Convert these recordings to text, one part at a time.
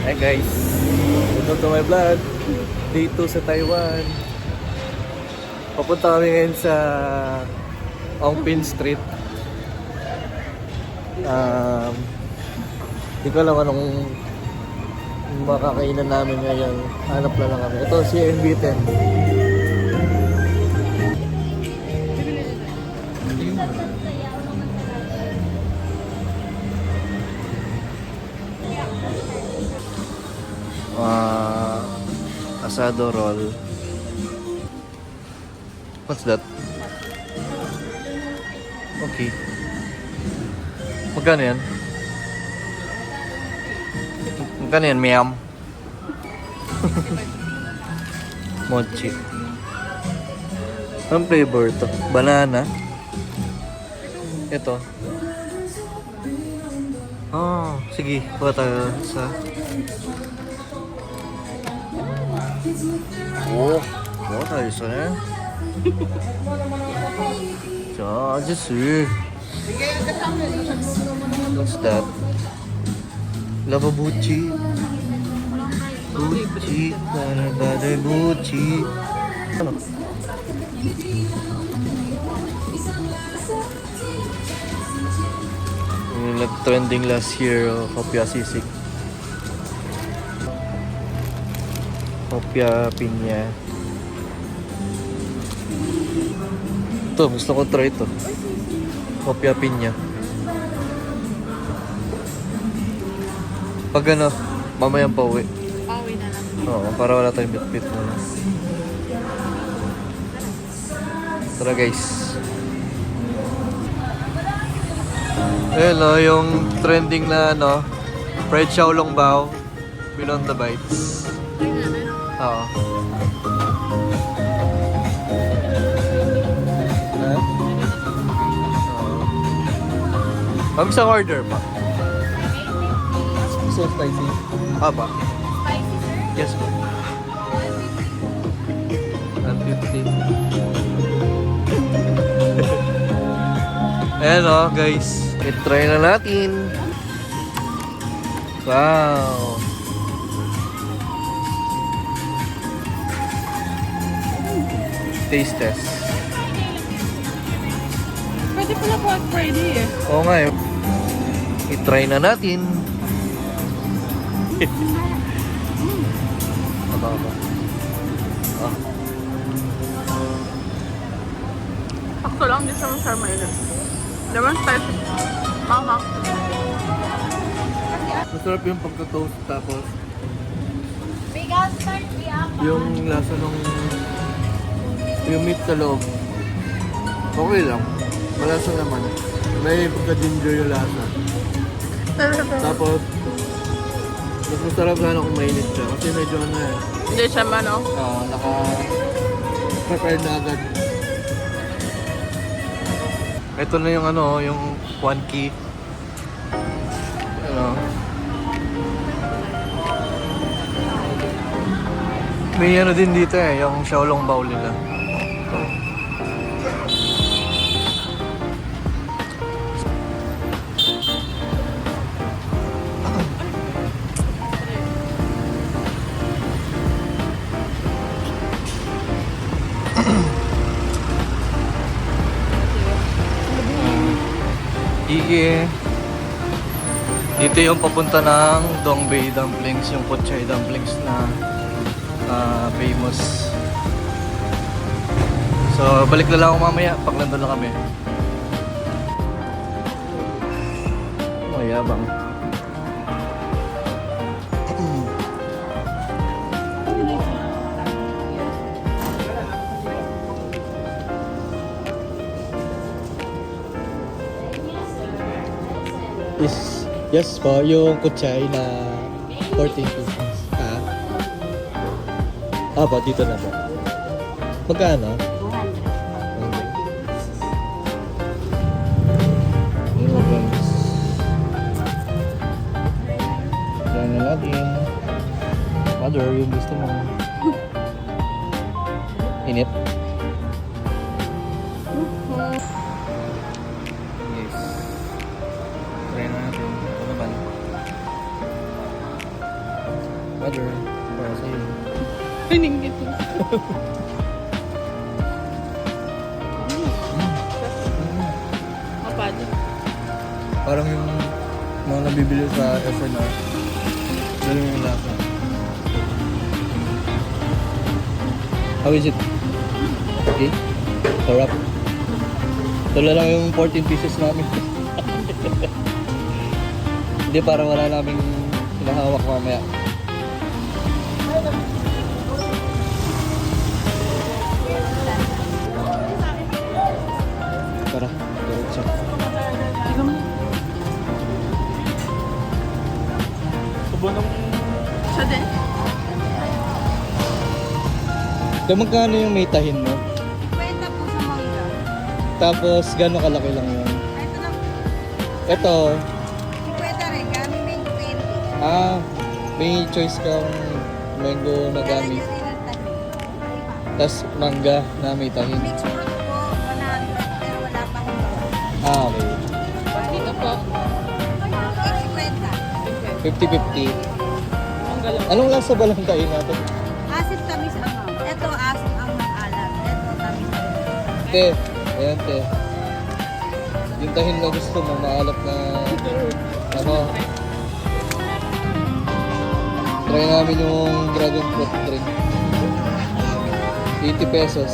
Hi guys, welcome to my vlog. Day 2 sa Taiwan. Papunta kami ngayon sa Ongpin Street. Hindi ko alam anong makakainan namin ngayon. Hanap na lang kami. Ito si NB10. Asado roll. What's that? Okay. Magkano yan? Magkano yan, ma'am? Mochi. Anong flavor ito? Banana? Ito. Sige. Buka tayo sa... buka tayo sa... 아저씨. What's that? Lava buchi. Buchi. Bada buchi. Ano? Yung nag-trending last year, Hopia sisig. Hopia pinya. Ito, gusto ko try ito. Hopia pinya. Pag ano, mamayang pauwi. Pauwi na lang. Oo, para wala tayong bit-bit muna. Tara guys. Hello, yung trending na ano, fried xiaolong bao. Beyond the bites. Oo. Ma'am, isang order pa. So spicy. Ba? Spicy, sir? Yes po. 150. Ayan o, guys. I-try na natin. Wow. Taste test. Pwede pala po at Friday eh. Oo nga eh. I-try na natin. Aba. Sakto lang, di siya masarap mainit. Lemon spicy. Mama. Masarap yung pagka-toast tapos Bigas start, yung lasa ng yung meat sa loob. Okay lang. Malasa naman. May pagka-ginger yung lasa. Tapos mas masarap sana kung mainit siya. Kasi medyo ano eh. Hindi siya man, no? Naka-prepared na agad. Ito na yung ano, yung Kwanki. Ano. May ano din dito eh, yung xiaolong bao nila. Sige. Dito yung papunta ng Dongbei Dumplings, yung Pochay Dumplings na famous. So, balik na lang ako mamaya pag nandun na kami. Mayabang. Yes po, yung kutsay na 14 pieces. Po, dito na po. Magkano? 200. Diyan na natin. Mother, yung gusto mo. Init? Yes. Try na natin. Ano naman? Mother, para sa'yo. Piningit mo. Mapad. Parang yung mga nabibili sa FNR. Ganun yung lasa. How is it? Okay? Sarap. Ito na lang yung 14 pieces namin. Hindi, para wala naming hinahawak mamaya. Tara, diretso. Tignan mo. Subo ng... Siya din. Kaya magkano yung may tahin mo? Kwenta po sa mangga. Tapos gano'ng kalaki lang yun? Ito na, Ito, kwenta rin. Kami may 20. may choice kang mango na gamit. Lalagyan rin ng tahi. Tapos mangga na may tahin. Mix fruit po, 100. Pero wala pa akong gawa. Okay. Dito po. Kwenta. 50-50. Ang galaw. Anong lasa ba lang tahin natin? Asim tamis ang Ito asim ang alat. Ito tamis ang Te, ayan te. Yung tahin na gusto mo, maalap na ano. Try namin yung dragon fruit drink. 80 pesos.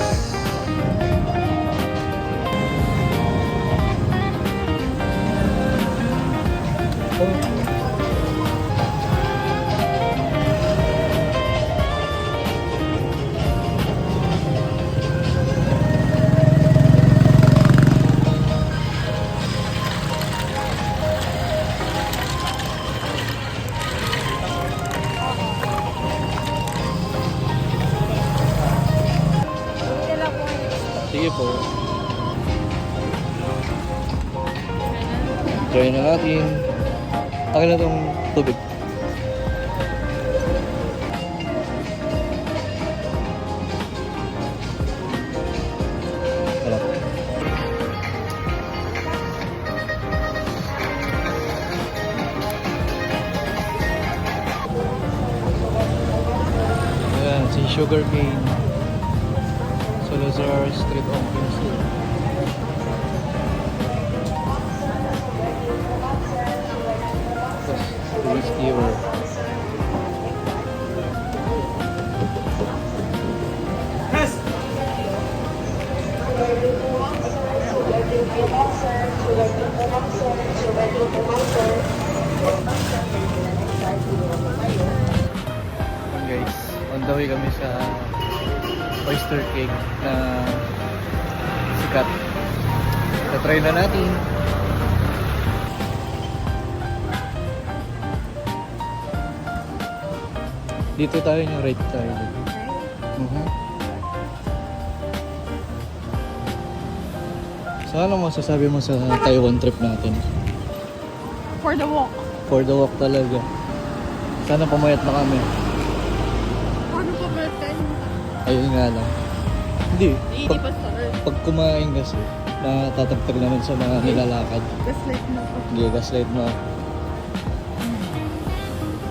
Sige po. Try na natin. Akin na tong tubig. Wala. Ayan, si Sugar Cane. Salazar Street on Quincy. Tapos, whiskey or guys, on the way kami sa oyster cake na sikat. Na-try na natin. Dito tayo yung right tayo. So ano masasabi mo sa Taiwan trip natin? For the walk. For the walk talaga. Sana pumayat na kami. Ano pa ba tayo? Ayun nga lang. Hindi. Hindi Pag, pa start. pag kumain kasi, natatagtag naman sa mga nilalakad. Gaslight na po. Hindi, gaslight mo.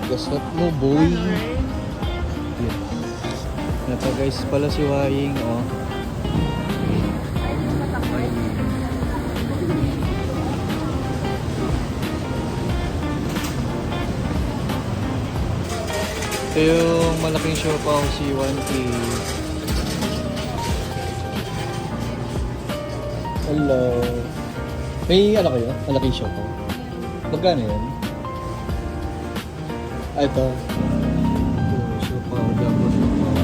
Gaslight mo, boy. Ano, right? Ito guys, pala si Waying, oh. Ito yung malaking siopaw, si 1K. Hello. May ano kayo? Malaking siopaw. Magkano yun? Ah, ito. Siopaw, jumbo siopaw.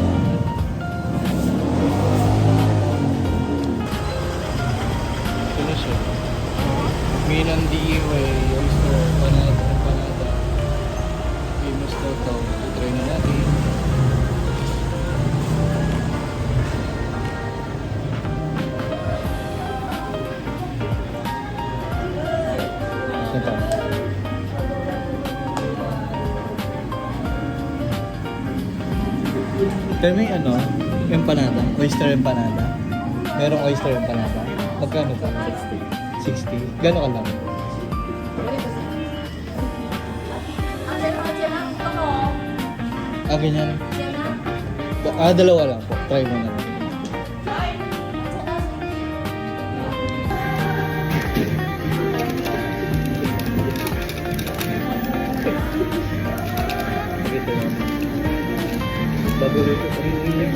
Ito na siya. Minandi, may oyster, panada. Famous daw to. Try na natin. Ito. Pero may ano, empanada, oyster empanada. Merong oyster empanada. Magkano pa? 60. Gano'n ka lang? ganyan. Yan na. Dalawa lang po. Try mo na. Ito lang. Bago ito pa rin niya.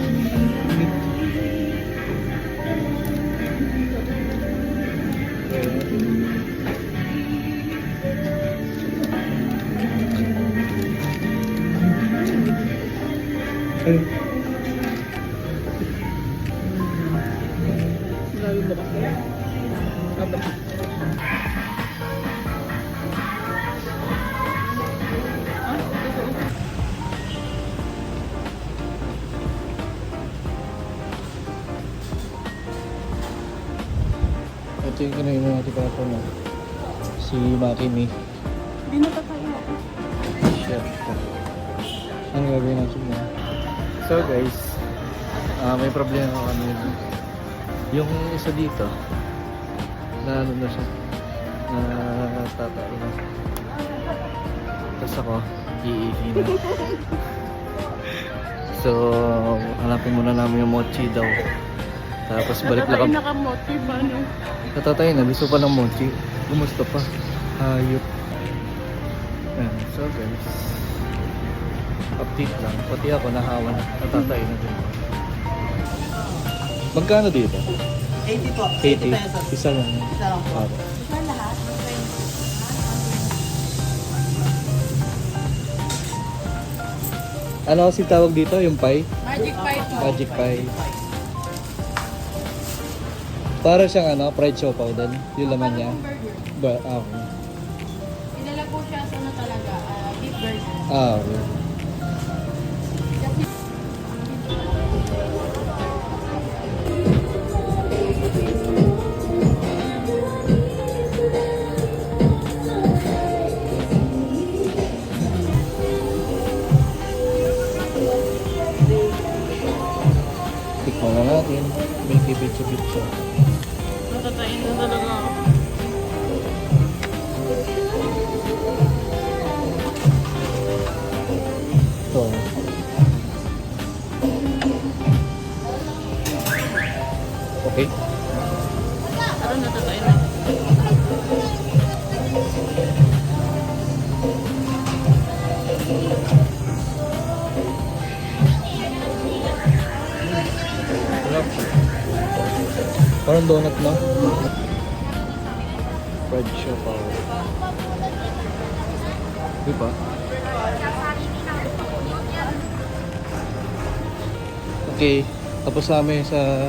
Lalo ba kasi? Aba. Ito yung kinain natin pa no? Si Makimi. Hindi na kakain ako. Chef. Ano gagawin natin na? So guys, may problema kami. Yung isa dito, na ano na siya, na tatay na. Tapos ako, iihi na. So, hanapin muna namin yung mochi daw. Tapos balik na kami. Nakamote ba, no? Natatay na, gusto pa ng mochi. Gumusto pa. Hayop. Ayan, so guys. Update lang. Pati ako nahawa na. Natatay na din. Magkano dito? 80 po. 80. pesos. Isa lang. Isa lang po. Para. Ito lahat. Ano kasi tawag dito? Yung pie? Magic pie po. Magic pie. Para siyang ano, fried siopaw din. Yung laman niya. Okay. Pinala po siya sa ano talaga, beef burger. Okay. Tikman na natin. Milky Bitcha. Natatain na talaga ako. Ito. Okay. Parang natatain na. Sarap. Parang donut na. Fried siopaw. Diba? Okay. Tapos namin din sa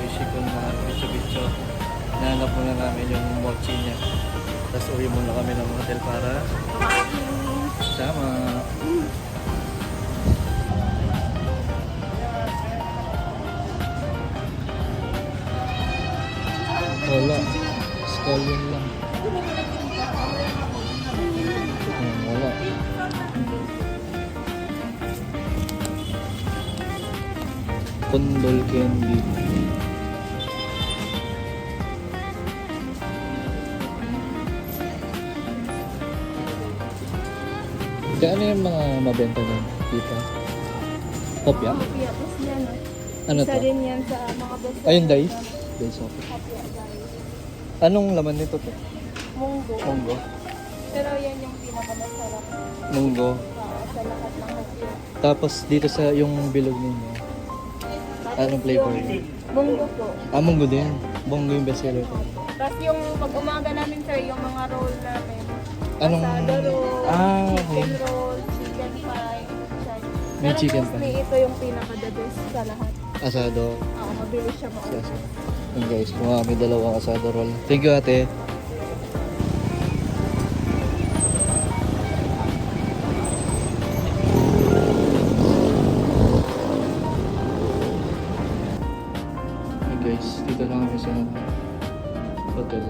Ishikon na Bitcho. Nahanap muna namin yung mochi niya. Tapos uwi muna kami ng hotel para sama. Wala. Scallion lang. Wala. Kondol candy. Kaya ano yung mga mabenta nun dito? Kopya? Kopya, tapos yan. Ano Isa to? din yan sa mga best. Ayun, dice? Dice okay. Kopya, guys. Anong laman nito to? Munggo. Munggo? Pero yan yung pinakamasarap Munggo. sa lahat ng kopya. Tapos dito sa yung bilog ninyo. Anong flavor yun? Munggo po. Munggo din. Munggo yung best seller ko. Tapos yung pag umaga namin sir, yung mga roll namin. Anong... Asado roll, okay. chicken roll, chicken pie. May Pero chicken mostly pie. ito yung pinaka-the best sa lahat. Asado. Mabilis siya maubos. Yun guys, kung may dalawang asado roll. Thank you ate. Hey guys, dito lang kami sa hotel.